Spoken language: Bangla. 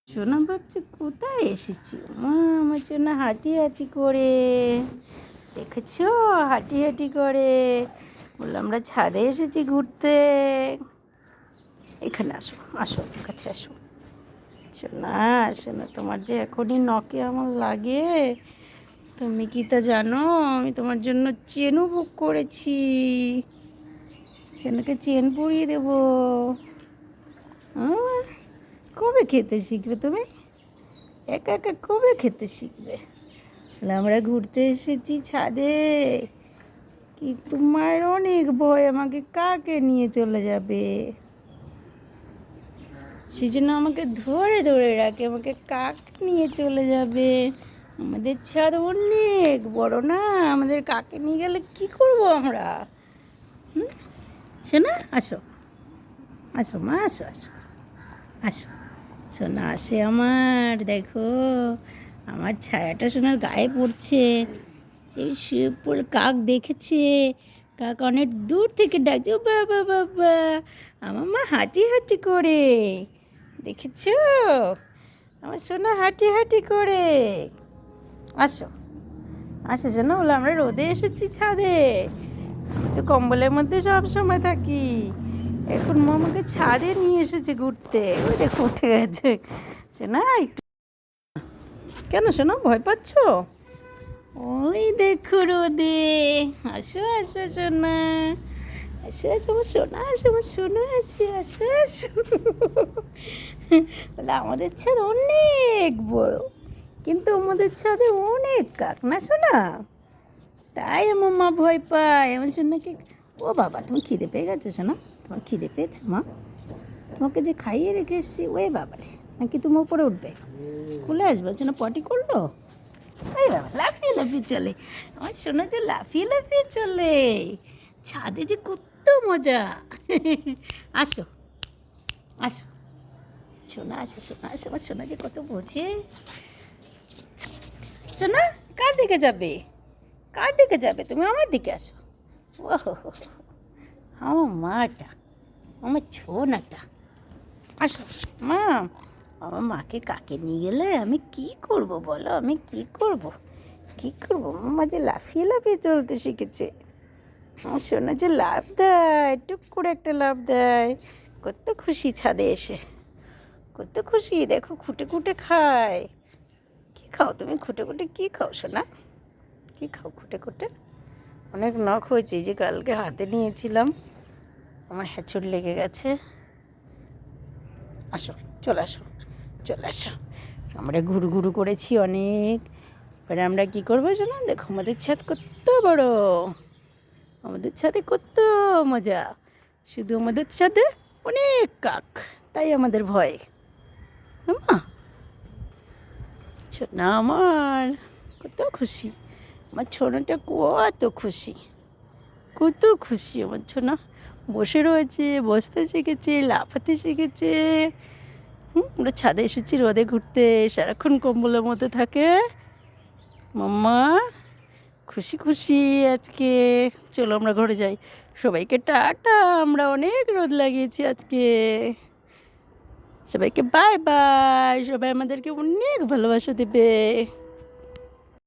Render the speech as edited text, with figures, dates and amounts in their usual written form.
সোনা ভাবছি কোথায় এসেছি মা, আমার জন্য হাঁটি হাঁটি করে, দেখেছো হাঁটি হাঁটি করে। বললাম আমরা ছাদে এসেছি ঘুরতে। এখানে আসো, আসো আমার কাছে আসো। সোনা সোনা, তোমার যে এখনই নখে আমার লাগে। তুমি কি তা জানো? আমি তোমার জন্য চেনও বুক করেছি। সোনাকে চেন পরিয়ে দেবো। কবে খেতে শিখবে তুমি? একা একা কবে খেতে শিখবে? তাহলে আমরা ঘুরতে এসেছি ছাদে। কি তোমার অনেক ভয় আমাকে কাকে নিয়ে চলে যাবে, সেই জন্য আমাকে ধরে ধরে রাখে, আমাকে কাক নিয়ে চলে যাবে। আমাদের ছাদ অনেক বড় না, আমাদের কাকে নিয়ে গেলে কি করব আমরা? শোনা আসো, আসো মা, আসো আসো আসো। সোনা আসে আমার, দেখো আমার ছায়াটা সোনার গায়ে পড়ছে। যে শুয়ে পড়ে কাক দেখেছে, কাক অনেক দূর থেকে ডাকছে, ও বাবা বাবা, আমার মা হাঁটি হাঁটি করে, দেখেছো আমার সোনা হাঁটি হাঁটি করে। আসো, আসো সোনা, বলে আমরা রোদে এসেছি ছাদে। আমি তো কম্বলের মধ্যে সব সময় থাকি, এখন মা আমাকে ছাদে নিয়ে এসেছে ঘুরতে। ওই দেখো উঠে গেছে। সোনা একটু, কেন সোনা ভয় পাচ্ছ? ওই দেখো রোদে। আসো আসো সোনা, আসো আসো আমার সোনা, আসো আমার সোনা, আসো আসো আসো। বলে আমাদের ছাদ অনেক বড়, কিন্তু আমাদের ছাদে অনেক কাক না সোনা, তাই আমার মা ভয় পায় আমার সোনাকে। ও বাবা, তুমি খিদে পেয়ে গেছো সোনা? তোমার খিদে পেয়েছে মা? তোমাকে যে খাইয়ে রেখে এসেছি, ওই বাবারে, নাকি তুমি উপরে উঠবে? খুলে আসবে জন্য পটি করলো? এই বাবা, লাফিয়ে লাফিয়ে চলে আমার সোনা, যে লাফিয়ে লাফিয়ে চলে। ছাদে যে কত মজা। আসো আসো সোনা, আসো সোনা, আসো আমার সোনা যে কত বোঝে। সোনা কার দিকে যাবে? কার দিকে যাবে তুমি? আমার দিকে আসো। ও হো হো, আমার মাটা, আমার ছোনাটা। আসো মা, আমার মাকে কাকে নিয়ে গেলে আমি কি করব বলো? আমি কি করব, কি করব? মামা যে লাফিয়ে লাফিয়ে চলতে শিখেছে। আমার সোনা যে লাফ দেয়, টুক করে একটা লাফ দেয়। কত খুশি ছাদে এসে, কত খুশি। দেখো খুঁটে খুঁটে খায়। কি খাও তুমি খুঁটে খুঁটে? কি খাও সোনা? কি খাও খুঁটে খুঁটে? অনেক নখ হয়েছে, এই যে কালকে হাতে নিয়েছিলাম, আমার হ্যাঁচড় লেগে গেছে। আসো, চলে আসো, চলে আসো। আমরা ঘুরু ঘুরু করেছি অনেক। এবারে আমরা কী করবো জানো? দেখো আমাদের ছাদ কত বড়, আমাদের ছাদে কত মজা। শুধু আমাদের ছাদে অনেক কাক, তাই আমাদের ভয়। মা ছোনা আমার কত খুশি, আমার ছোনাটা কত খুশি, কত খুশি আমার ছোনা। বসে রয়েছে, বসতে শিখেছে, লাফাতে শিখেছে। আমরা ছাদে এসেছি রোদে ঘুরতে, সারাক্ষণ কম্বলের মধ্যে থাকে। মাম্মা খুশি খুশি আজকে। চলো আমরা ঘরে যাই। সবাইকে টাটা, আমরা অনেক রোদ লাগিয়েছি আজকে। সবাইকে বাই বাই, সবাই আমাদেরকে অনেক ভালোবাসা দেবে।